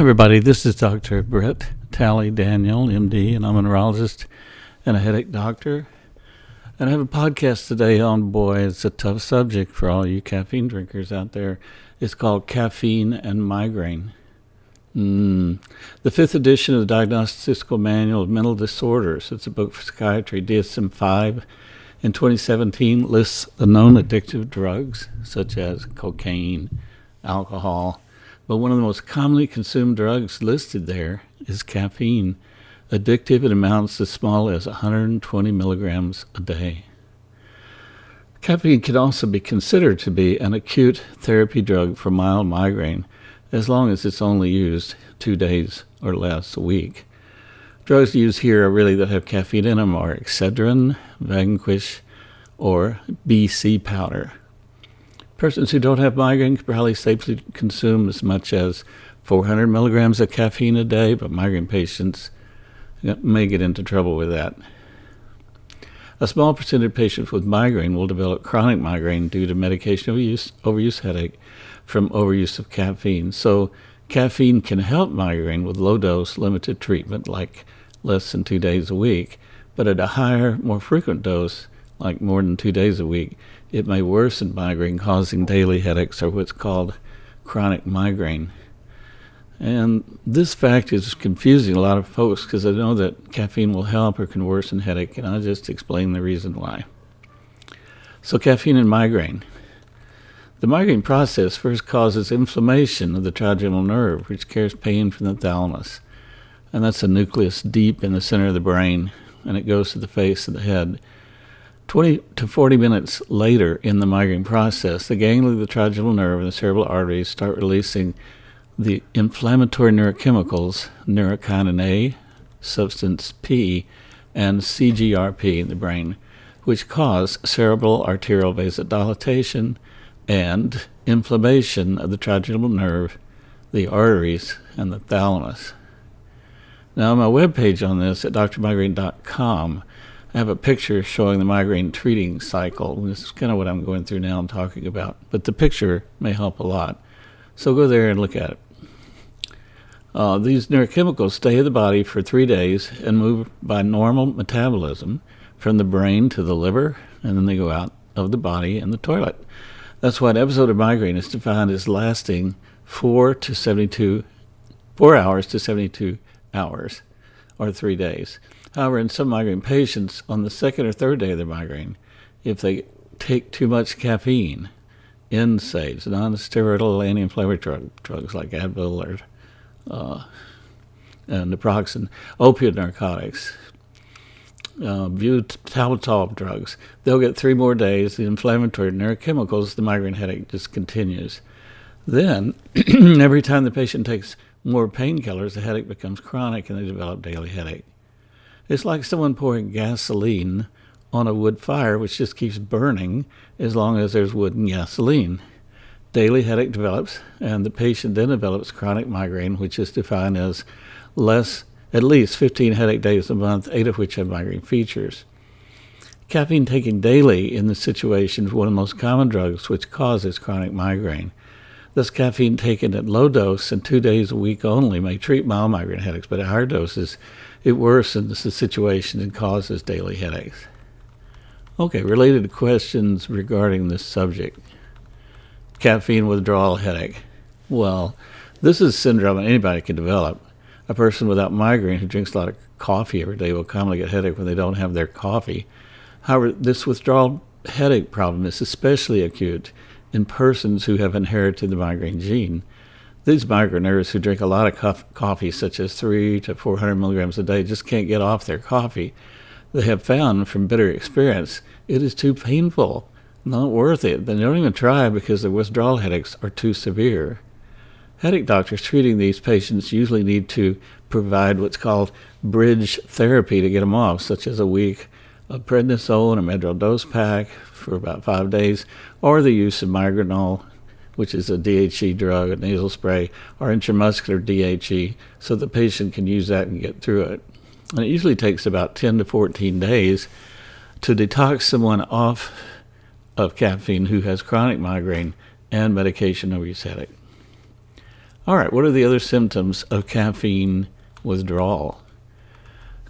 everybody. This is Dr. Brett Talley Daniel, MD, and I'm a neurologist and a headache doctor. And I have a podcast today on, boy, it's a tough subject for all you caffeine drinkers out there. It's called Caffeine and Migraine. The 5th edition of the Diagnostical Manual of Mental Disorders, it's a book for psychiatry, DSM-5, in 2017 lists the known addictive drugs, such as cocaine, alcohol. But one of the most commonly consumed drugs listed there is caffeine, addictive in amounts as small as 120 milligrams a day. Caffeine can also be considered to be an acute therapy drug for mild migraine, as long as it's only used 2 days or less a week. Drugs used here are really that have caffeine in them are Excedrin, Vanquish, or BC powder. Persons who don't have migraine can probably safely consume as much as 400 milligrams of caffeine a day, but migraine patients may get into trouble with that. A small percentage of patients with migraine will develop chronic migraine due to medication overuse headache from overuse of caffeine. So caffeine can help migraine with low-dose, limited treatment, like less than 2 days a week, but at a higher, more frequent dose, like more than 2 days a week, it may worsen migraine, causing daily headaches or what's called chronic migraine. And this fact is confusing a lot of folks because they know that caffeine will help or can worsen headache, and I'll just explain the reason why. So caffeine and migraine. The migraine process first causes inflammation of the trigeminal nerve, which carries pain from the thalamus. And that's a nucleus deep in the center of the brain, and it goes to the face of the head. 20 to 40 minutes later in the migraine process, the ganglia of the trigeminal nerve and the cerebral arteries start releasing the inflammatory neurochemicals, neurokinin A, substance P, and CGRP in the brain, which cause cerebral arterial vasodilatation and inflammation of the trigeminal nerve, the arteries, and the thalamus. Now, on my webpage on this at drmigraine.com, I have a picture showing the migraine treating cycle. This is kind of what I'm going through now and talking about, but the picture may help a lot. So go there and look at it. These neurochemicals stay in the body for 3 days and move by normal metabolism from the brain to the liver, and then they go out of the body and the toilet. That's why an episode of migraine is defined as lasting 4 hours to 72 hours, or 3 days. However, in some migraine patients, on the second or third day of their migraine, if they take too much caffeine, NSAIDs, non-steroidal anti-inflammatory drugs like Advil or naproxen, opioid narcotics, butalbital drugs, they'll get 3 more days. The inflammatory neurochemicals, the migraine headache just continues. Then, every time the patient takes more painkillers, the headache becomes chronic and they develop daily headache. It's like someone pouring gasoline on a wood fire, which just keeps burning as long as there's wood and gasoline. Daily headache develops, and the patient then develops chronic migraine, which is defined as at least 15 headache days a month, 8 of which have migraine features. Caffeine taken daily in this situation is one of the most common drugs which causes chronic migraine. Thus, caffeine taken at low dose and 2 days a week only may treat mild migraine headaches, but at higher doses, it worsens the situation and causes daily headaches. Okay, related questions regarding this subject. Caffeine withdrawal headache. Well, this is a syndrome anybody can develop. A person without migraine who drinks a lot of coffee every day will commonly get headache when they don't have their coffee. However, this withdrawal headache problem is especially acute in persons who have inherited the migraine gene. These migraineurs who drink a lot of coffee, such as 300 to 400 milligrams a day, just can't get off their coffee. They have found from bitter experience it is too painful, not worth it. They don't even try because their withdrawal headaches are too severe. Headache doctors treating these patients usually need to provide what's called bridge therapy to get them off, such as a week of prednisone, a Medrol dose pack for about 5 days, or the use of Migranol, which is a DHE drug, a nasal spray, or intramuscular DHE, so the patient can use that and get through it. And it usually takes about 10 to 14 days to detox someone off of caffeine who has chronic migraine and medication overuse headache. All right, what are the other symptoms of caffeine withdrawal?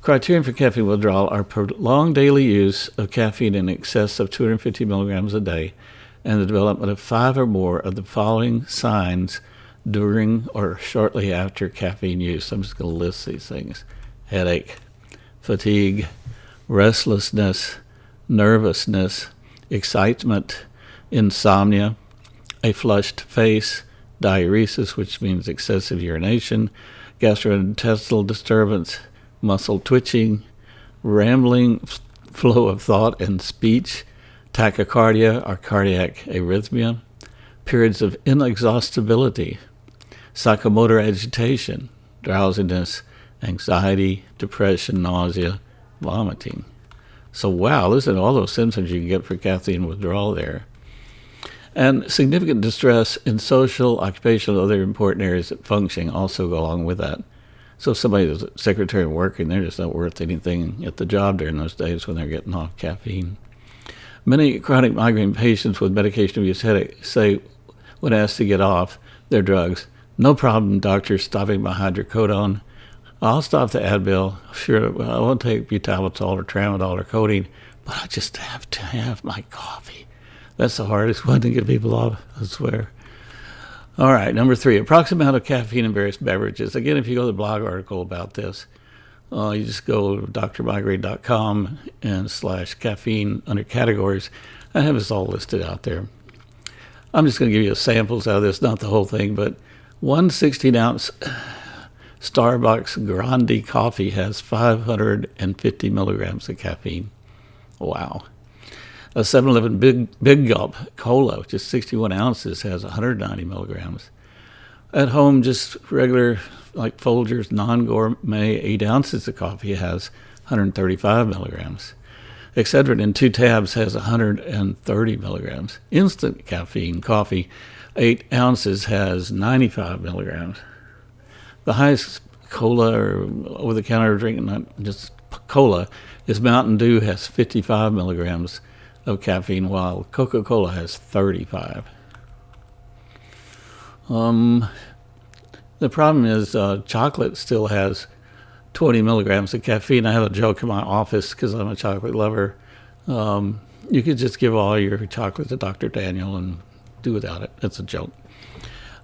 Criterion for caffeine withdrawal are prolonged daily use of caffeine in excess of 250 milligrams a day and the development of 5 or more of the following signs during or shortly after caffeine use. I'm just going to list these things. Headache, fatigue, restlessness, nervousness, excitement, insomnia, a flushed face, diuresis, which means excessive urination, gastrointestinal disturbance, muscle twitching, rambling flow of thought and speech, tachycardia or cardiac arrhythmia, periods of inexhaustibility, psychomotor agitation, drowsiness, anxiety, depression, nausea, vomiting. So wow, listen to all those symptoms you can get for caffeine withdrawal there. And significant distress in social, occupational, and other important areas of functioning also go along with that. So if somebody's a secretary working, they're just not worth anything at the job during those days when they're getting off caffeine. Many chronic migraine patients with medication-induced headache say when asked to get off their drugs, "No problem, doctor, stopping my hydrocodone. I'll stop the Advil. Sure, I won't take butalbital or tramadol or codeine, but I just have to have my coffee." That's the hardest one to get people off, I swear. All right, number 3, approximate amount of caffeine in various beverages. Again, if you go to the blog article about this, you just go to drmigraine.com and /caffeine under categories. I have this all listed out there. I'm just going to give you samples out of this, not the whole thing, but one 16-ounce Starbucks Grande coffee has 550 milligrams of caffeine. Wow. A 7-Eleven Big Gulp Cola, which is 61 ounces, has 190 milligrams. At home, just regular, like Folgers, non-gourmet 8 ounces of coffee has 135 milligrams. Excedrin in 2 tabs has 130 milligrams. Instant caffeine coffee, 8 ounces, has 95 milligrams. The highest cola or over-the-counter drink, not just cola, is Mountain Dew, has 55 milligrams of caffeine, while Coca-Cola has 35. The problem is chocolate still has 20 milligrams of caffeine. I have a joke in my office because I'm a chocolate lover. You could just give all your chocolate to Dr. Daniel and do without it. It's a joke.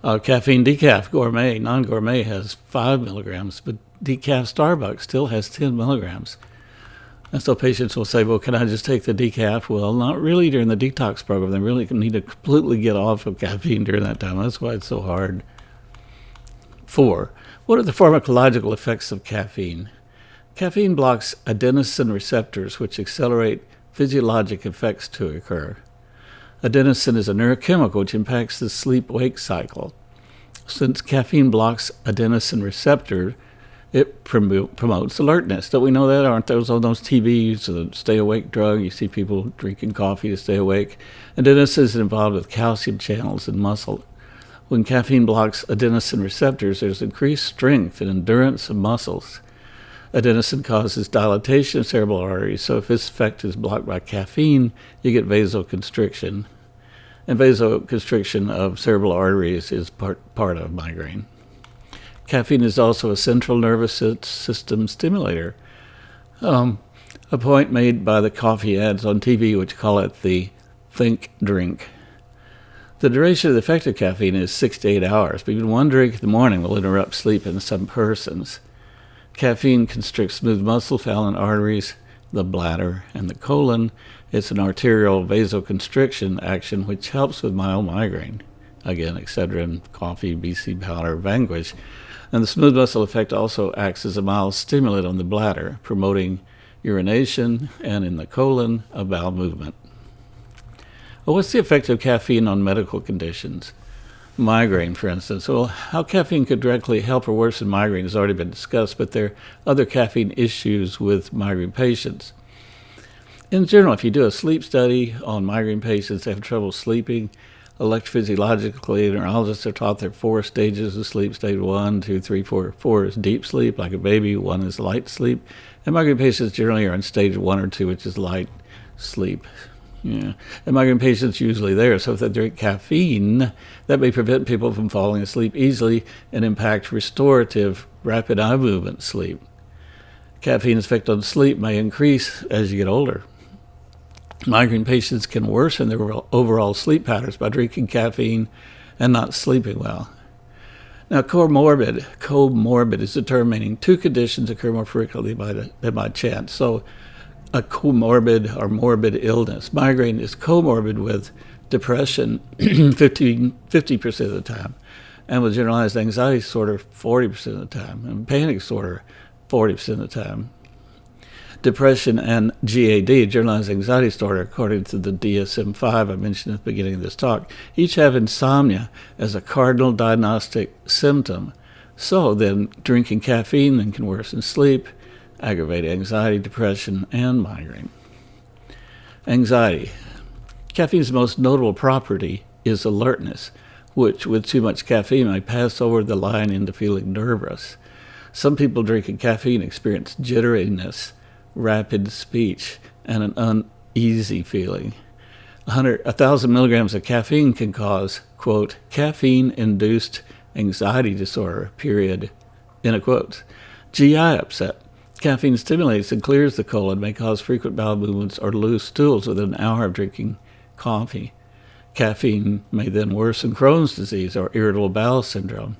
Caffeine decaf gourmet, non-gourmet, has 5 milligrams, but decaf Starbucks still has 10 milligrams. And so patients will say, well, can I just take the decaf? Well, not really during the detox program. They really need to completely get off of caffeine during that time. That's why it's so hard. 4, what are the pharmacological effects of caffeine? Caffeine blocks adenosine receptors, which accelerate physiologic effects to occur. Adenosine is a neurochemical which impacts the sleep-wake cycle. Since caffeine blocks adenosine receptor, it promotes alertness. Don't we know that? Aren't those on those TVs, the stay-awake drug? You see people drinking coffee to stay awake. Adenosine is involved with calcium channels in muscle. When caffeine blocks adenosine receptors, there's increased strength and endurance of muscles. Adenosine causes dilatation of cerebral arteries, so if this effect is blocked by caffeine, you get vasoconstriction. And vasoconstriction of cerebral arteries is part of migraine. Caffeine is also a central nervous system stimulator. A point made by the coffee ads on TV, which call it the think drink. The duration of the effect of caffeine is 6 to 8 hours, but even one drink in the morning will interrupt sleep in some persons. Caffeine constricts smooth muscle found in arteries, the bladder, and the colon. It's an arterial vasoconstriction action which helps with mild migraine. Again, Excedrin, coffee, BC powder, Vanquish. And the smooth muscle effect also acts as a mild stimulant on the bladder, promoting urination, and in the colon, a bowel movement. Well, what's the effect of caffeine on medical conditions? Migraine, for instance. Well, how caffeine could directly help or worsen migraine has already been discussed, but there are other caffeine issues with migraine patients. In general, if you do a sleep study on migraine patients that have trouble sleeping, electrophysiologically, neurologists are taught there are 4 stages of sleep. Stage 1, 2, 3, 4. 4 is deep sleep, like a baby. 1 is light sleep. And migraine patients generally are in stage 1 or 2, which is light sleep. Yeah, and migraine patients usually there. So if they drink caffeine, that may prevent people from falling asleep easily and impact restorative, rapid eye movement sleep. Caffeine's effect on sleep may increase as you get older. Migraine patients can worsen their overall sleep patterns by drinking caffeine and not sleeping well. Now, comorbid is a term meaning two conditions occur more frequently than by chance. So a comorbid or morbid illness. Migraine is comorbid with depression 50% of the time, and with generalized anxiety disorder 40% of the time, and panic disorder 40% of the time. Depression and GAD, generalized anxiety disorder, according to the DSM-5 I mentioned at the beginning of this talk, each have insomnia as a cardinal diagnostic symptom. So then drinking caffeine then can worsen sleep, aggravate anxiety, depression, and migraine. Anxiety. Caffeine's most notable property is alertness, which with too much caffeine may pass over the line into feeling nervous. Some people drinking caffeine experience jitteriness, rapid speech, and an uneasy feeling. 1,000 milligrams of caffeine can cause, quote, caffeine-induced anxiety disorder, period, end of quotes. GI upset. Caffeine stimulates and clears the colon, may cause frequent bowel movements or loose stools within an hour of drinking coffee. Caffeine may then worsen Crohn's disease or irritable bowel syndrome.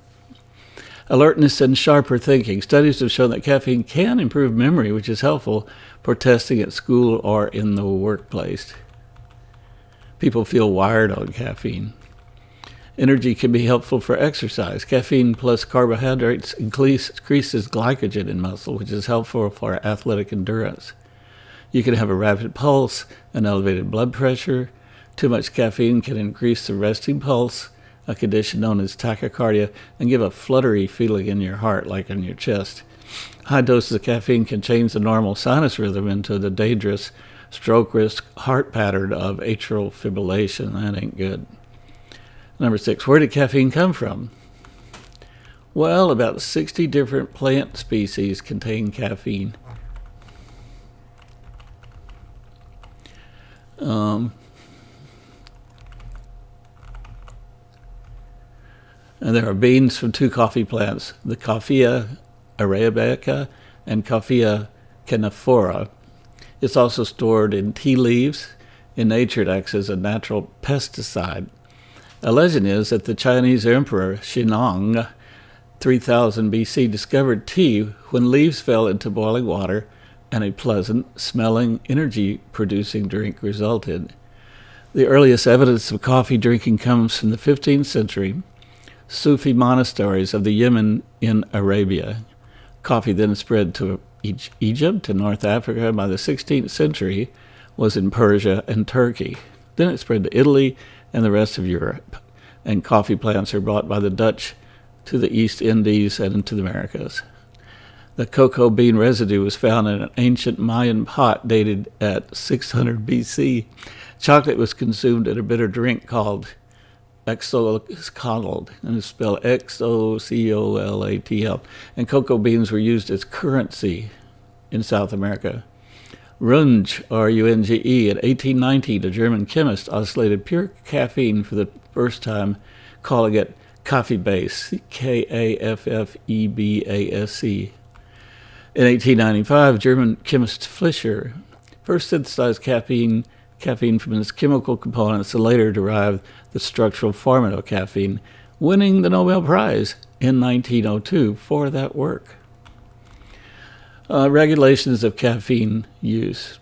Alertness and sharper thinking. Studies have shown that caffeine can improve memory, which is helpful for testing at school or in the workplace. People feel wired on caffeine. Energy can be helpful for exercise. Caffeine plus carbohydrates increases glycogen in muscle, which is helpful for athletic endurance. You can have a rapid pulse, an elevated blood pressure. Too much caffeine can increase the resting pulse, a condition known as tachycardia, and give a fluttery feeling in your heart, like in your chest. High doses of caffeine can change the normal sinus rhythm into the dangerous stroke risk heart pattern of atrial fibrillation. That ain't good. Number 6, where did caffeine come from? Well, about 60 different plant species contain caffeine. And there are beans from 2 coffee plants, the Coffea arabica and Coffea canephora. It's also stored in tea leaves. In nature, it acts as a natural pesticide. A legend is that the Chinese emperor Shennong, 3000 BC, discovered tea when leaves fell into boiling water and a pleasant smelling, energy-producing drink resulted. The earliest evidence of coffee drinking comes from the 15th century. Sufi monasteries of the Yemen in Arabia. Coffee then spread to Egypt and North Africa, and by the 16th century was in Persia and Turkey. Then it spread to Italy and the rest of Europe, and coffee plants are brought by the Dutch to the East Indies and into the Americas. The cocoa bean residue was found in an ancient Mayan pot dated at 600 BC. Chocolate was consumed in a bitter drink called Xochitl, and it's spelled Xocolatl, and cocoa beans were used as currency in South America. Runge, R-U-N-G-E, in 1819, a German chemist isolated pure caffeine for the first time, calling it Kaffeebase, Kaffebase. In 1895, German chemist Fischer first synthesized caffeine from its chemical components and later derived the structural formula of caffeine, winning the Nobel Prize in 1902 for that work. Regulations of caffeine use.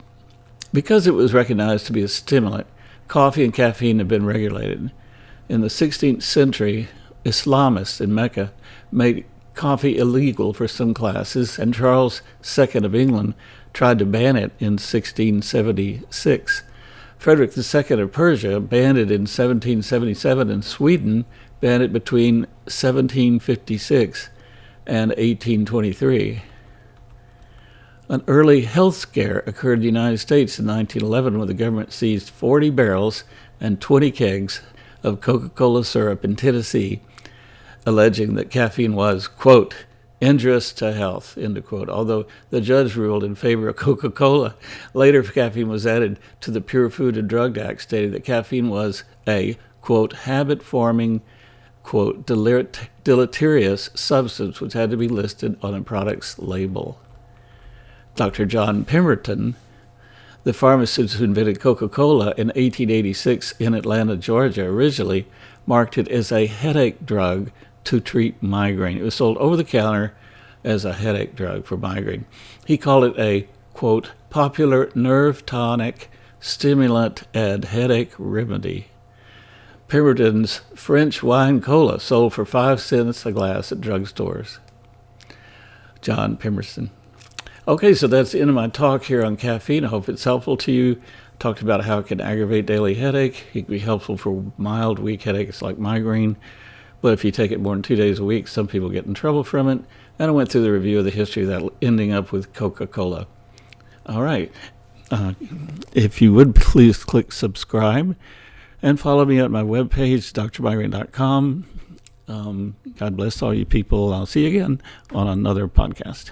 Because it was recognized to be a stimulant, coffee and caffeine have been regulated. In the 16th century, Islamists in Mecca made coffee illegal for some classes, and Charles II of England tried to ban it in 1676. Frederick II of Persia banned it in 1777, and Sweden banned it between 1756 and 1823. An early health scare occurred in the United States in 1911 when the government seized 40 barrels and 20 kegs of Coca-Cola syrup in Tennessee, alleging that caffeine was, quote, injurious to health, end quote. Although the judge ruled in favor of Coca-Cola, later caffeine was added to the Pure Food and Drug Act, stating that caffeine was a, quote, habit-forming, quote, deleterious substance which had to be listed on a product's label. Dr. John Pemberton, the pharmacist who invented Coca-Cola in 1886 in Atlanta, Georgia, originally marked it as a headache drug to treat migraine. It was sold over the counter as a headache drug for migraine. He called it a, quote, popular nerve tonic, stimulant, and headache remedy. Pemberton's French wine cola sold for 5 cents a glass at drugstores. John Pemberton. Okay, so that's the end of my talk here on caffeine. I hope it's helpful to you. Talked about how it can aggravate daily headache. It can be helpful for mild, weak headaches like migraine. But if you take it more than 2 days a week, some people get in trouble from it. And I went through the review of the history of that ending up with Coca-Cola. All right. If you would, please click subscribe and follow me at my webpage, drmigraine.com. God bless all you people. I'll see you again on another podcast.